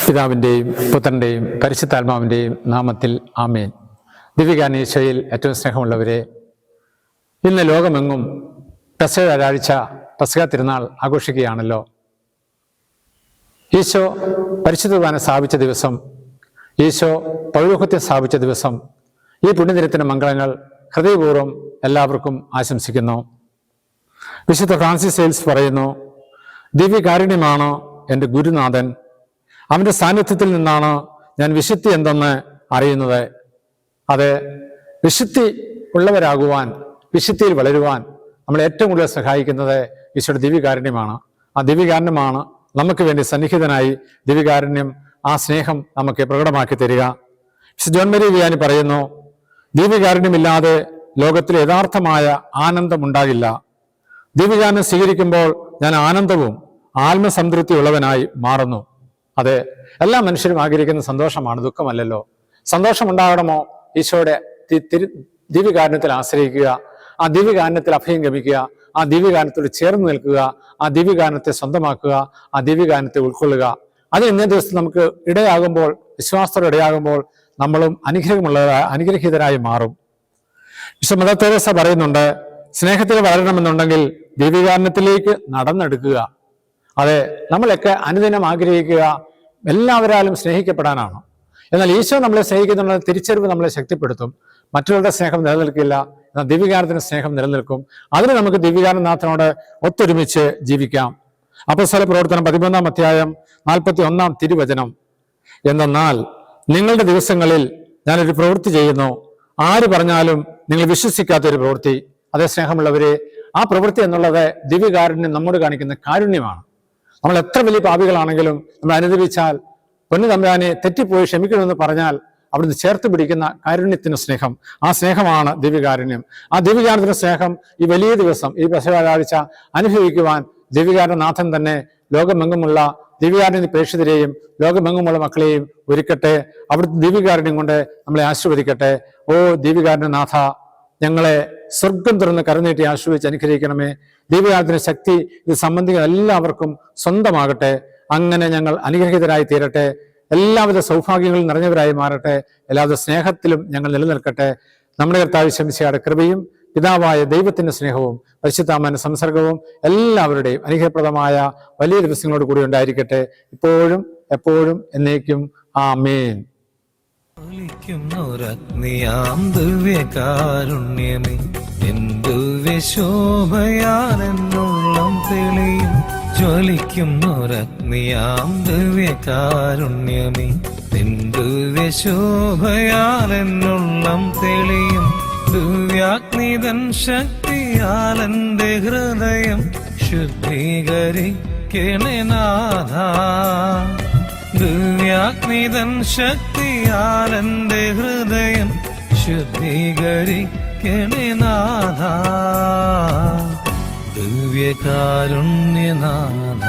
പിതാവിൻ്റെയും പുത്രൻ്റെയും പരിശുദ്ധാത്മാവിൻ്റെയും നാമത്തിൽ ആമേൻ. ദിവ്യകാരുണ്യ-ഈശോയിൽ ഏറ്റവും സ്നേഹമുള്ളവരെ, ഇന്ന് ലോകമെങ്ങും പെസഹ വ്യാഴാഴ്ച പെസഹ തിരുനാൾ ആഘോഷിക്കുകയാണല്ലോ. ഈശോ പരിശുദ്ധ കുർബാന സ്ഥാപിച്ച ദിവസം, ഈശോ പൗരോഹിത്യം സ്ഥാപിച്ച ദിവസം, ഈ പുണ്യദിനത്തിൻ്റെ മംഗളങ്ങൾ ഹൃദയപൂർവ്വം എല്ലാവർക്കും ആശംസിക്കുന്നു. വിശുദ്ധ ഫ്രാൻസിസ് സെയിൽസ് പറയുന്നു, ദിവ്യകാരുണ്യമാണ് എൻ്റെ ഗുരുനാഥൻ. അവൻ്റെ സാന്നിധ്യത്തിൽ നിന്നാണ് ഞാൻ വിശുദ്ധി എന്തെന്ന് അറിയുന്നത്. അത് വിശുദ്ധി ഉള്ളവരാകുവാൻ, വിശുദ്ധിയിൽ വളരുവാൻ നമ്മളെ ഏറ്റവും കൂടുതൽ സഹായിക്കുന്നത് ഈശോയുടെ ദിവ്യകാരുണ്യമാണ്. ആ ദിവ്യകാരുണ്യമാണ് നമുക്ക് വേണ്ടി സന്നിഹിതനായി ദിവ്യകാരുണ്യം, ആ സ്നേഹം നമുക്ക് പ്രകടമാക്കി തരിക. വിശുദ്ധ ജോൺ മേരി വിയാനി പറയുന്നു, ദിവ്യകാരുണ്യമില്ലാതെ ലോകത്തിൽ യഥാർത്ഥമായ ആനന്ദമുണ്ടാകില്ല. ദിവ്യകാരുണ്യം സ്വീകരിക്കുമ്പോൾ ഞാൻ ആനന്ദവും ആത്മസംതൃപ്തിയുള്ളവനായി മാറുന്നു. അതെ, എല്ലാ മനുഷ്യരും ആഗ്രഹിക്കുന്ന സന്തോഷമാണ്, ദുഃഖമല്ലല്ലോ. സന്തോഷമുണ്ടാകണമോ? ഈശോയുടെ ദിവ്യകാരുണ്യത്തിൽ ആശ്രയിക്കുക, ആ ദിവ്യകാരുണ്യത്തിൽ അഭയം ഗമിക്കുക, ആ ദിവ്യകാരുണ്യത്തോട് ചേർന്ന് നിൽക്കുക, ആ ദിവ്യകാരുണ്യത്തെ സ്വന്തമാക്കുക, ആ ദിവ്യകാരുണ്യത്തെ ഉൾക്കൊള്ളുക. അത് ഇന്നേ ദിവസം നമുക്ക് ഇടയാകുമ്പോൾ, വിശ്വാസത്തോടെ ഇടയാകുമ്പോൾ നമ്മളും അനുഗ്രഹീതരായി മാറും. വിശുദ്ധ മദർ തെരേസ പറയുന്നുണ്ട്, സ്നേഹത്തിൽ വളരണമെന്നുണ്ടെങ്കിൽ ദിവ്യകാരുണ്യത്തിലേക്ക് നടന്നെടുക്കുക. അതെ, നമ്മളൊക്കെ അനുദിനം ആഗ്രഹിക്കുക എല്ലാവരാലും സ്നേഹിക്കപ്പെടാനാണ്. എന്നാൽ ഈശോ നമ്മളെ സ്നേഹിക്കുന്നുള്ള തിരിച്ചറിവ് നമ്മളെ ശക്തിപ്പെടുത്തും. മറ്റുള്ളവരുടെ സ്നേഹം നിലനിൽക്കില്ല, എന്നാൽ ദിവ്യകാരുണ്യത്തിന്റെ സ്നേഹം നിലനിൽക്കും. അതിന് നമുക്ക് ദിവ്യകാരുണ്യനാഥനോട് ഒത്തൊരുമിച്ച് ജീവിക്കാം. അപ്പോസ്തല പ്രവർത്തനം 13-ാം അധ്യായം 41-ാം തിരുവചനം, എന്തെന്നാൽ നിങ്ങളുടെ ദിവസങ്ങളിൽ ഞാനൊരു പ്രവൃത്തി ചെയ്യുന്നു, ആര് പറഞ്ഞാലും നിങ്ങൾ വിശ്വസിക്കാത്തൊരു പ്രവൃത്തി. അതേ സ്നേഹമുള്ളവരെ, ആ പ്രവൃത്തി എന്നുള്ളത് ദിവ്യകാരുണ്യം നമ്മോട് കാണിക്കുന്ന കാരുണ്യമാണ്. നമ്മൾ എത്ര വലിയ പാപികളാണെങ്കിലും നമ്മൾ അനുദപിച്ചാൽ, പൊന്നു തമ്പുരാനെ തെറ്റിപ്പോയി ക്ഷമിക്കണമെന്ന് പറഞ്ഞാൽ അവിടുന്ന് ചേർത്ത് പിടിക്കുന്ന കാരുണ്യത്തിന് സ്നേഹം, ആ സ്നേഹമാണ് ദിവ്യകാരുണ്യം. ആ ദിവ്യകാരുണ്യത്തിന്റെ സ്നേഹം ഈ വലിയ ദിവസം, ഈ പെസഹ വ്യാഴാഴ്ച അനുഭവിക്കുവാൻ ദിവ്യകാരുണ്യനാഥൻ തന്നെ ലോകമെങ്ങുമുള്ള ദിവ്യകാരുണ്യ പ്രേക്ഷിതരെയും ലോകമെങ്ങുമുള്ള മക്കളെയും ഒരുക്കട്ടെ. അവിടുത്തെ ദിവ്യകാരുണ്യം കൊണ്ട് നമ്മളെ ആശീർവദിക്കട്ടെ. ഓ ദിവ്യകാരുണ്യനാഥ, ഞങ്ങളെ സ്വർഗം തുറന്ന് കരുനീട്ടി ആശ്രയിച്ച് അനുഗ്രഹിക്കണമേ. ദിവ്യകാരുണ്യത്തിന്റെ ശക്തി ഇത് സംബന്ധിക്കുന്ന എല്ലാവർക്കും സ്വന്തമാകട്ടെ. അങ്ങനെ ഞങ്ങൾ അനുഗ്രഹീതരായി തീരട്ടെ. എല്ലാവിധ സൗഭാഗ്യങ്ങളും നിറഞ്ഞവരായി മാറട്ടെ. എല്ലാവിധ സ്നേഹത്തിലും ഞങ്ങൾ നിലനിൽക്കട്ടെ. നമ്മുടെ കർത്താവ് ശംസിയുടെ കൃപയും പിതാവായ ദൈവത്തിന്റെ സ്നേഹവും പരിശുദ്ധാത്മാവിന്റെ സംസർഗവും എല്ലാവരുടെയും അനുഗ്രഹപ്രദമായ വലിയ ദിവസങ്ങളോട് കൂടി ഉണ്ടായിരിക്കട്ടെ, ഇപ്പോഴും എപ്പോഴും എന്നേക്കും. ആമേൻ. ദിവ്യകാരുണ്യമേ, ദിവ്യശോഭയാലെന്നുള്ളം തെളിയും ജ്വലിക്കുന്നൊരഗ്നിയാം ദിവ്യകാരുണ്യമേ, ദിവ്യശോഭയാലെന്നുള്ളം തെളിയും ദിവ്യാഗ്നിതൻ ശക്തിയാലെന്റെ ഹൃദയം ശുദ്ധീകരിക്കണേ നാഥ. ദിവ്യാഗ്നിതൻ ശക്തിയാലെന്റെ ഹൃദയം ശുദ്ധീകരിക്കണേ നാഥ. ദിവ്യകാരുണ്യനാഥ.